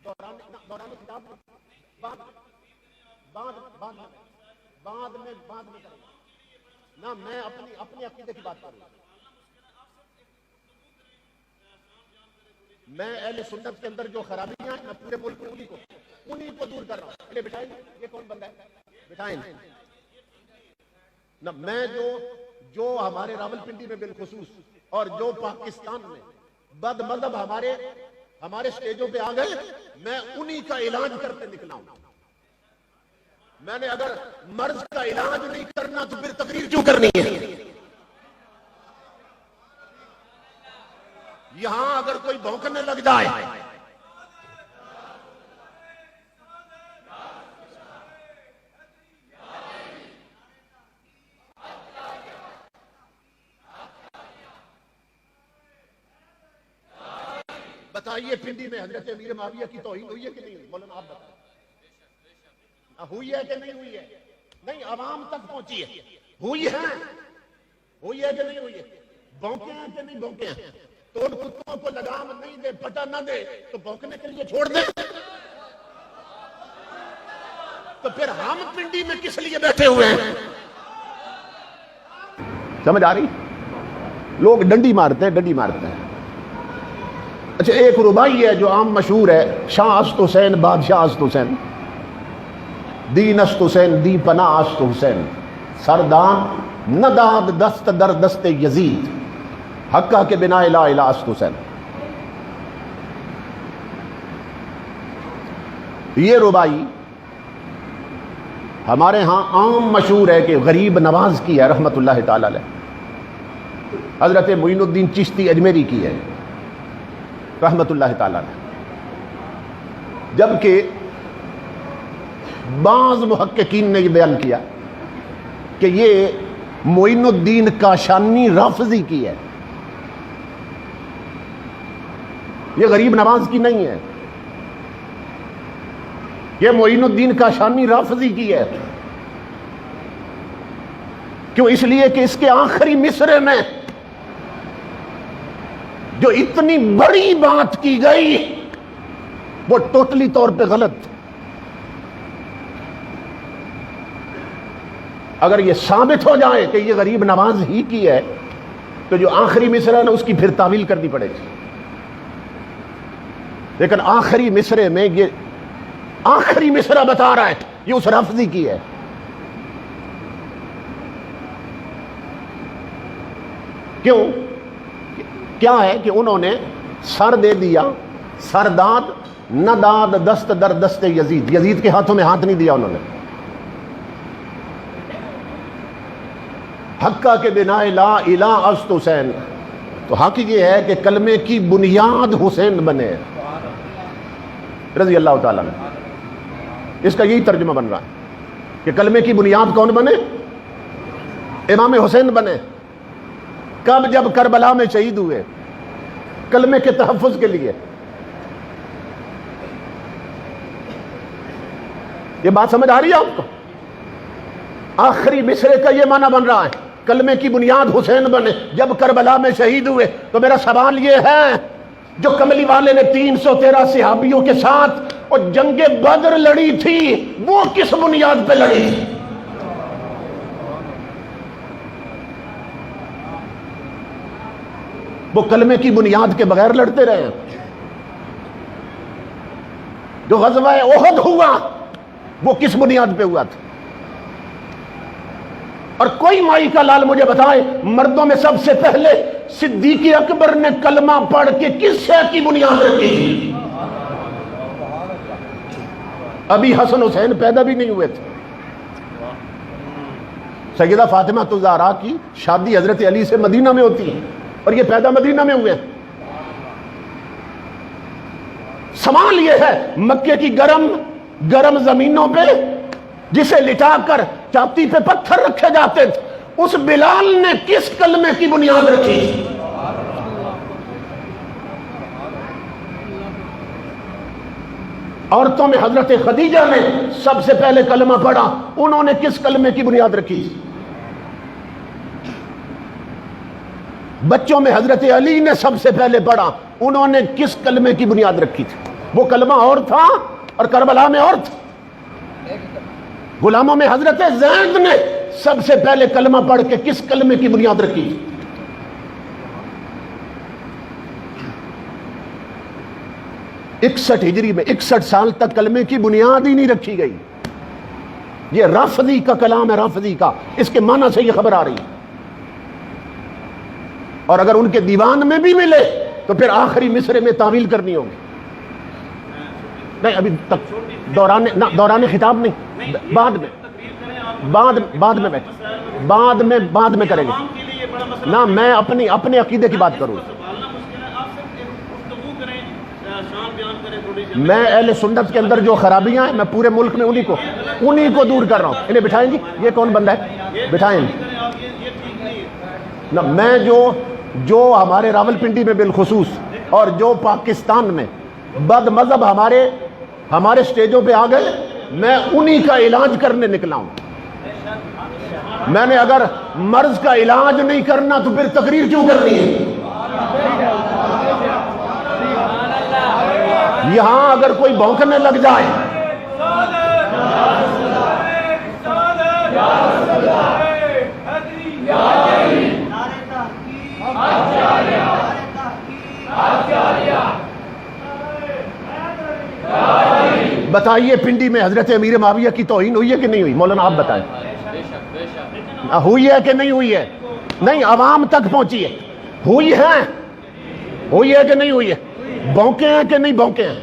دوران کتاب بعد میں کروں گا نہ، میں اپنے عقیدے کی بات کر رہا ہوں. میں اہل سنت کے اندر جو خرابیاں ہیں میں پورے ملک میں انہی کو دور کر رہا ہوں. بٹھائیں، یہ کون بندہ ہے؟ بٹھائیں نہ. میں جو ہمارے راولپنڈی میں بالخصوص اور جو پاکستان میں بد مذہب ہمارے سٹیجوں پہ آ گئے، میں انہی کا علاج کرتے نکلا ہوں. میں نے اگر مرض کا علاج نہیں کرنا تو پھر تقریر کیوں کرنی ہے؟ یہاں اگر کوئی بھونکنے لگ جائے بتائیے، پنڈی میں حضرت امیر معاویہ کی توہین ہوئی ہے کہ نہیں ہوئی؟ مولانا آپ بتائیں، ہوئی ہے کہ نہیں ہوئی ہے؟ نہیں، عوام تک پہنچی ہے. ہوئی ہے کہ نہیں ہوئی ہے؟ بھونکے ہیں کہ نہیں بھونکے ہیں؟ تو ان کتوں کو لگام نہیں دے، پٹا نہ دے تو بھونکنے کے لیے چھوڑ دے. تو پھر ہم پنڈی میں کس لیے بیٹھے ہوئے ہیں؟ سمجھ آ رہی؟ لوگ ڈنڈی مارتے ہیں. اچھا، ایک ربائی ہے جو عام مشہور ہے، شاہ است حسین بادشاہ است حسین، دین است حسین دی پناہ است حسین، سردان نداد دست در دست یزید، حقہ کے بنا الہ الہ است حسین. یہ ربائی ہمارے ہاں عام مشہور ہے کہ غریب نواز کی ہے رحمت اللہ تعالی علیہ. حضرت معین الدین چشتی اجمیری کی ہے رحمت اللہ تعالی علیہ. جبکہ بعض محققین نے یہ بیان کیا کہ یہ معین الدین کاشانی رافضی کی ہے، یہ غریب نواز کی نہیں ہے. یہ معین الدین کاشانی رافضی کی ہے. کیوں؟ اس لیے کہ اس کے آخری مصرے میں جو اتنی بڑی بات کی گئی وہ ٹوٹلی طور پہ غلط. اگر یہ ثابت ہو جائے کہ یہ غریب نواز ہی کی ہے تو جو آخری مصرع ہے اس کی پھر تعویل کرنی پڑے گی. لیکن آخری مصرے میں یہ آخری مصرع بتا رہا ہے یہ اس رافضی کی ہے. کیوں؟ کیا ہے کہ انہوں نے سر دے دیا، سرداد نداد دست در دست یزید، یزید کے ہاتھوں میں ہاتھ نہیں دیا انہوں نے. حقہ کے بنا لا الہ است حسین، تو حق یہ ہے کہ کلمے کی بنیاد حسین بنے رضی اللہ تعالیٰ عنہ. اس کا یہی ترجمہ بن رہا ہے کہ کلمے کی بنیاد کون بنے؟ امام حسین بنے. کب؟ جب کربلا میں شہید ہوئے کلمے کے تحفظ کے لیے. یہ بات سمجھ آ رہی ہے آپ کو؟ آخری مصرے کا یہ معنی بن رہا ہے کلمے کی بنیاد حسین بنے جب کربلا میں شہید ہوئے. تو میرا سوال یہ ہے، جو کملی والے نے 313 صحابیوں کے ساتھ اور جنگ بدر لڑی تھی وہ کس بنیاد پہ لڑی تھی؟ وہ کلمے کی بنیاد کے بغیر لڑتے رہے. جو غزوہ احد ہوا وہ کس بنیاد پہ ہوا تھا؟ اور کوئی مائی کا لال مجھے بتائے مردوں میں سب سے پہلے صدیق اکبر نے کلمہ پڑھ کے کس شے کی بنیاد رکھی تھی؟ ابھی حسن حسین پیدا بھی نہیں ہوئے تھے. سیدہ فاطمہ الزہرا کی شادی حضرت علی سے مدینہ میں ہوتی ہے اور یہ پیدا مدینہ میں ہوئے. سوال یہ ہے مکے کی گرم زمینوں پہ جسے لٹا کر چھاتی پہ پتھر رکھے جاتے تھے اس بلال نے کس کلمے کی بنیاد رکھی؟ عورتوں میں حضرت خدیجہ نے سب سے پہلے کلمہ پڑھا، انہوں نے کس کلمے کی بنیاد رکھی؟ بچوں میں حضرت علی نے سب سے پہلے پڑھا، انہوں نے کس کلمے کی بنیاد رکھی تھی؟ وہ کلمہ اور تھا اور کربلا میں اور تھا. غلاموں میں حضرت زید نے سب سے پہلے کلمہ پڑھ کے کس کلمے کی بنیاد رکھی؟ 61 ہجری میں 61 سال تک کلمے کی بنیاد ہی نہیں رکھی گئی. یہ رافضی کا کلام ہے، رافضی کا، اس کے معنی سے یہ خبر آ رہی ہے. اور اگر ان کے دیوان میں بھی ملے تو پھر آخری مصرے میں تعویل کرنی ہوگی. نہیں ابھی تک دوران خطاب نہیں، بعد میں کریں گے نا. میں اپنے عقیدے کی بات کروں. میں اہل سنت کے اندر جو خرابیاں ہیں میں پورے ملک میں انہی کو دور کر رہا ہوں. انہیں بٹھائیں گی، یہ کون بندہ ہے؟ بٹھائیں گے نا. میں جو ہمارے راولپنڈی میں بالخصوص اور جو پاکستان میں بد مذہب ہمارے سٹیجوں پہ آ گئے، میں انہی کا علاج کرنے نکلا ہوں. میں نے اگر مرض کا علاج نہیں کرنا تو پھر تقریر کیوں کرنی ہے؟ یہاں اگر کوئی بھونکنے لگ جائے بتائیے پنڈی میں حضرت امیر معاویہ کی توہین ہوئی ہے کہ نہیں ہوئی؟ مولانا آپ بتائیں، ہوئی ہے کہ نہیں ہوئی ہے؟ نہیں، عوام تک پہنچی ہے. ہوئی ہے کہ نہیں ہوئی ہے؟ بھونکے ہیں کہ نہیں بھونکے ہیں؟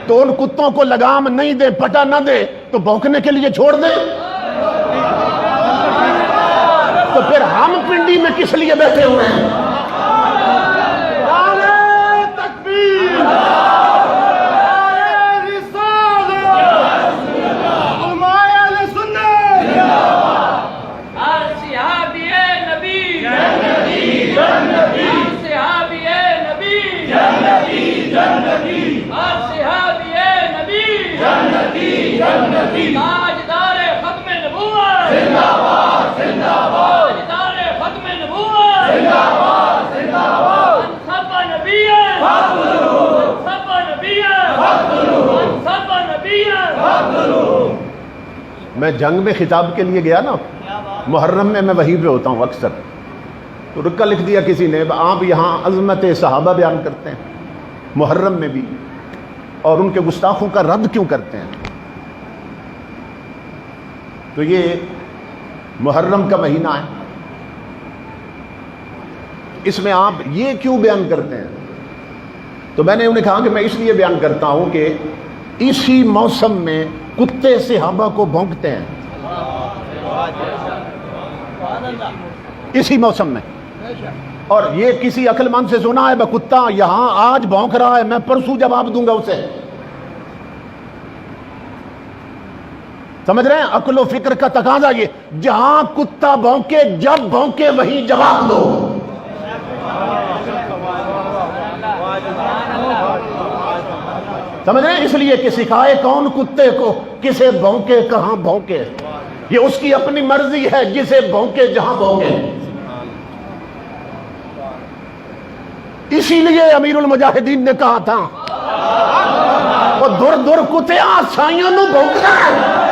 تو ان کتوں کو لگام نہیں دے، پٹا نہ دے تو بھونکنے کے لیے چھوڑ دیں. تو پھر ہم پنڈی میں کس لیے بیٹھے ہوئے ہیں؟ میں جنگ میں خطاب کے لیے گیا نا، محرم میں وہیں پہ ہوتا ہوں اکثر. تو رکا لکھ دیا کسی نے، آپ یہاں عظمت صحابہ بیان کرتے ہیں محرم میں بھی، اور ان کے گستاخوں کا رد کیوں کرتے ہیں؟ تو یہ محرم کا مہینہ ہے، اس میں آپ یہ کیوں بیان کرتے ہیں؟ تو میں نے انہیں کہا کہ میں اس لیے بیان کرتا ہوں کہ اسی موسم میں کتے صحابہ کو بھونکتے ہیں، اسی موسم میں. اور یہ کسی عقل مند سے سنا ہے؟ کتا یہاں آج بھونک رہا ہے، میں پرسوں جواب دوں گا اسے. سمجھ رہے ہیں؟ عقل و فکر کا تقاضا یہ، جہاں کتا بھونکے جب بھونکے وہیں جواب دو. سمجھ رہے ہیں؟ اس لیے کہ سکھائے کون کتے کو کسے بھونکے کہاں بھونکے، یہ اس کی اپنی مرضی ہے، جسے بھونکے جہاں بھونکے. اسی لیے امیر المجاہدین نے کہا تھا وہ در در کتیاں سائیوں نو بھونکنا ہے.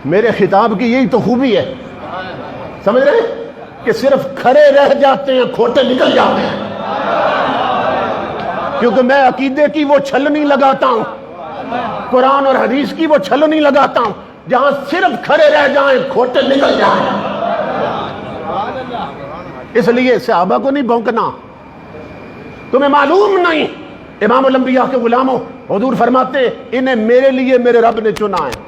میرے خطاب کی یہی تو خوبی ہے، سمجھ رہے ہیں؟ کہ صرف کھڑے رہ جاتے ہیں، کھوٹے نکل جاتے ہیں. کیونکہ میں عقیدے کی وہ چھلنی لگاتا ہوں، قرآن اور حدیث کی وہ چھلنی لگاتا ہوں، جہاں صرف کھڑے رہ جائیں کھوٹے نکل جائیں. اس لیے صحابہ کو نہیں بھونکنا. تمہیں معلوم نہیں، امام الانبیاء کے غلاموں، حضور فرماتے انہیں میرے لیے میرے رب نے چنا ہے.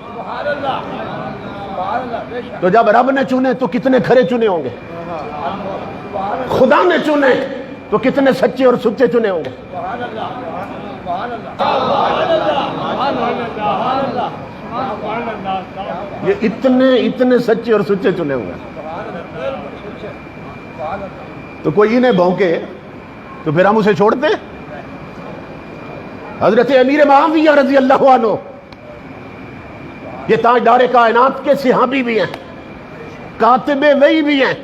تو جب رب نے چنے تو کتنے کھرے چنے ہوں گے؟ خدا نے چنے تو کتنے سچے اور سچے چنے ہوں گے؟ یہ اتنے سچے اور سچے چنے ہوں گے. تو کوئی انہیں بھونکے تو پھر ہم اسے چھوڑتے؟ حضرت امیر معاویہ رضی اللہ عنہ یہ تاجدار کائنات کے صحابی بھی ہیں، کاتب وحی بھی ہیں،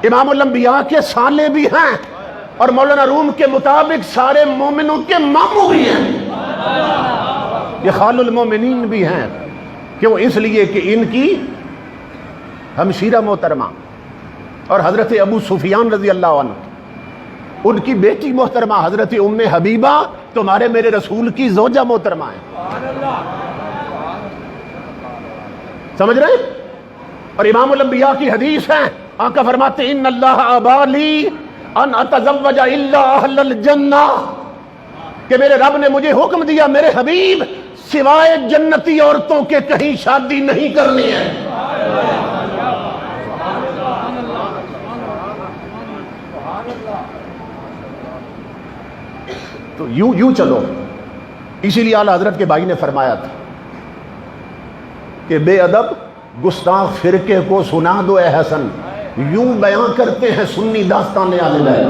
امام الانبیاء کے سالے بھی ہیں، اور مولانا روم کے مطابق سارے مومنوں کے ماموں بھی ہیں، یہ خال المومنین بھی ہیں۔ کیوں؟ اس لیے کہ ان کی ہمشیرہ محترمہ اور حضرت ابو سفیان رضی اللہ عنہ، ان کی بیٹی محترمہ حضرت ام حبیبہ تمہارے میرے رسول کی زوجہ محترمہ ہے، سمجھ رہے ہیں؟ اور امام الانبیاء کی حدیث ہے، آقا فرماتے ان اللہ ابا لی ان اتزوج الا اہل الجنہ، کہ میرے رب نے مجھے حکم دیا میرے حبیب سوائے جنتی عورتوں کے کہیں شادی نہیں کرنی ہے۔ تو یوں چلو، اسی لیے اعلیٰ حضرت کے بھائی نے فرمایا تھا کہ بے ادب گستاخ فرقے کو سنا دو اے حسن، یوں بیان کرتے ہیں سنی داستان اہل بیت،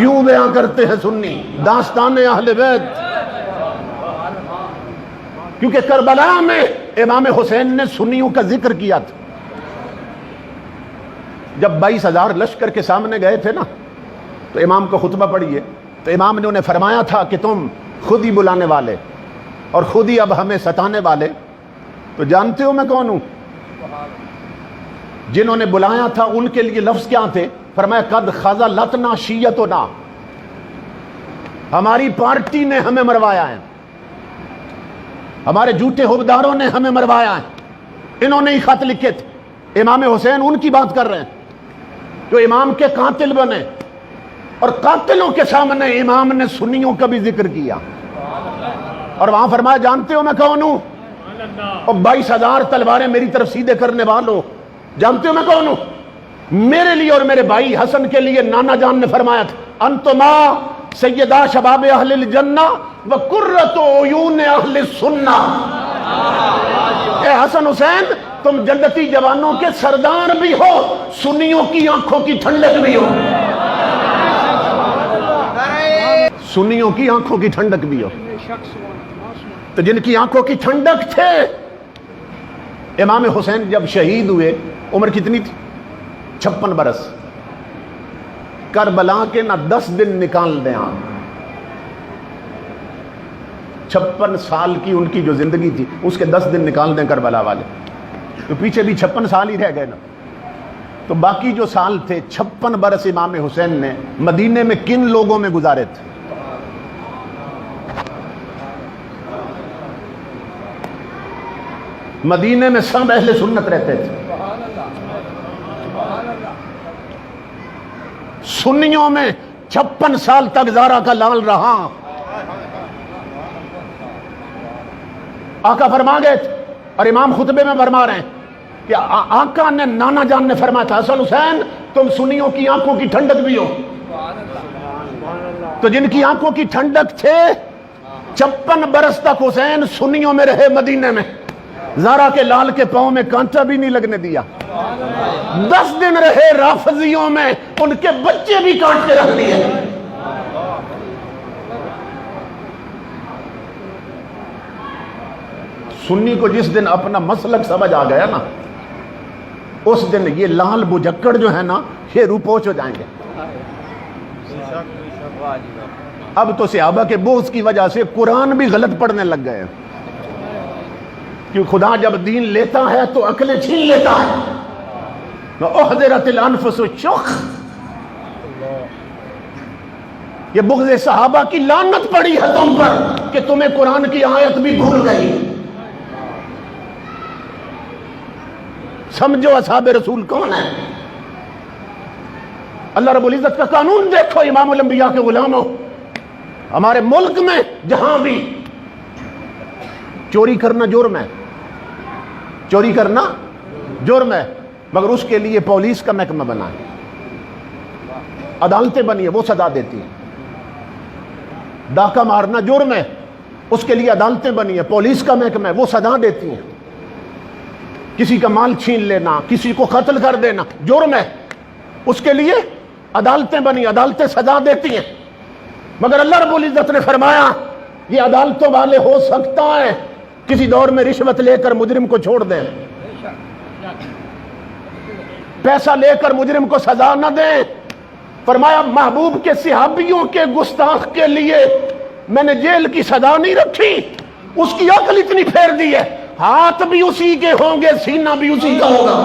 یوں بیان کرتے ہیں سنی داستان اہل بیت۔ کیونکہ کربلا میں امام حسین نے سنیوں کا ذکر کیا تھا، جب 22,000 لشکر کے سامنے گئے تھے نا تو امام کو خطبہ پڑھیے، تو امام نے انہیں فرمایا تھا کہ تم خود ہی بلانے والے اور خود ہی اب ہمیں ستانے والے، تو جانتے ہو میں کون ہوں؟ جنہوں نے بلایا تھا ان کے لیے لفظ کیا تھے؟ فرمایا قد خذلتنا شیعتنا، ہماری پارٹی نے ہمیں مروایا ہے، ہمارے جھوٹے حکمرانوں نے ہمیں مروایا ہے، انہوں نے ہی خط لکھے تھے۔ امام حسین ان کی بات کر رہے ہیں جو امام کے قاتل بنے، اور قاتلوں کے سامنے امام نے سنیوں کا بھی ذکر کیا، اور وہاں فرمایا جانتے ہو میں کون ہوں؟ اور 22,000 تلواریں میری طرف سیدھے کرنے والوں، جانتے ہو میں کون ہوں؟ میرے لیے اور میرے بھائی حسن کے لیے نانا جان نے فرمایا تھا انتما سیدہ شباب اہل الجنہ وقرۃ عیون اہل السنہ، اے حسن حسین تم جنتی جوانوں کے سردار بھی ہو، سنیوں کی آنکھوں کی ٹھنڈک بھی ہو، سنیوں کی آنکھوں کی ٹھنڈک بھی ہو۔ تو جن کی آنکھوں کی ٹھنڈک تھے، امام حسین جب شہید ہوئے عمر کتنی تھی؟ 56 برس۔ کربلا کے نہ 10 دن نکال دیں آپ، 56 سال کی ان کی جو زندگی تھی اس کے 10 دن نکال دیں کربلا والے، تو پیچھے بھی 56 سال ہی رہ گئے نا۔ تو باقی جو سال تھے 56 برس امام حسین نے مدینے میں کن لوگوں میں گزارے تھے؟ مدینے میں سب اہل سنت رہتے تھے، سنیوں میں 56 سال تک زارا کا لال رہا۔ آقا فرما گئے تھے اور امام خطبے میں فرما رہے ہیں کہ آقا نے نانا جان نے فرمایا تھا حسن حسین تم سنیوں کی آنکھوں کی ٹھنڈک بھی ہو۔ تو جن کی آنکھوں کی ٹھنڈک تھے 56 برس تک حسین سنیوں میں رہے مدینے میں، زارا کے لال کے پاؤں میں کانٹا بھی نہیں لگنے دیا، 10 دن رہے رافضیوں میں، ان کے بچے بھی کاٹ کے رکھ دیے۔ سنی کو جس دن اپنا مسلک سمجھ آ گیا نا، اس دن یہ لال بجکڑ جو ہے نا یہ روپوش ہو جائیں گے۔ اب تو صحابہ کے بوجھ کی وجہ سے قرآن بھی غلط پڑھنے لگ گئے، کیونکہ خدا جب دین لیتا ہے تو عقلیں چھین لیتا ہے۔ وَأُحْضِرَتِ الْأَنفُسُ الشُّحَّ، یہ بغض صحابہ کی لعنت پڑی ہے تم پر کہ تمہیں قرآن کی آیت بھی بھول گئی۔ سمجھو اصحاب رسول کون ہے؟ اللہ رب العزت کا قانون دیکھو امام الانبیاء کے غلاموں، ہمارے ملک میں جہاں بھی چوری کرنا جرم ہے، چوری کرنا جرم ہے، مگر اس کے لیے پولیس کا محکمہ بنا ہے، عدالتیں بنی ہیں وہ سزا دیتی ہیں۔ ڈاکہ مارنا جرم ہے، اس کے لیے عدالتیں بنی ہیں، پولیس کا محکمہ ہے وہ سزا دیتی ہیں۔ کسی کا مال چھین لینا، کسی کو قتل کر دینا جرم ہے، اس کے لیے عدالتیں بنی, عدالتیں سزا دیتی ہیں, مگر اللہ رب العزت نے فرمایا یہ عدالتوں والے ہو سکتا ہے کسی دور میں رشوت لے کر مجرم کو چھوڑ دیں, پیسہ لے کر مجرم کو سزا نہ دیں. فرمایا محبوب کے صحابیوں کے گستاخ کے لیے میں نے جیل کی سزا نہیں رکھی, اس کی عقل اتنی پھیر دی ہے, ہاتھ بھی اسی کے ہوں گے, سینہ بھی اسی کا ہوگا.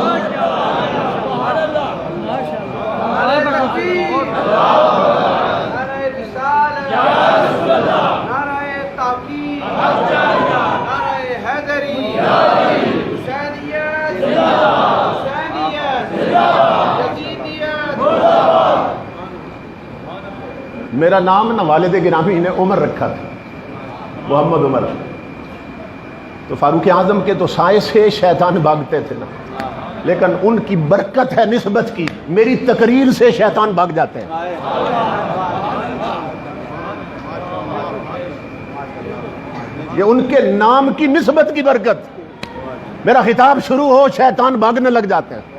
میرا نام نہ والد گرامی نے عمر رکھا تھا, محمد عمر. تو فاروق اعظم کے تو سائے سے شیطان بھاگتے تھے نا, لیکن ان کی برکت ہے نسبت کی, میری تقریر سے شیطان بھاگ جاتے ہیں. یہ ان کے نام کی نسبت کی برکت, میرا خطاب شروع ہو شیطان بھاگنے لگ جاتے ہیں.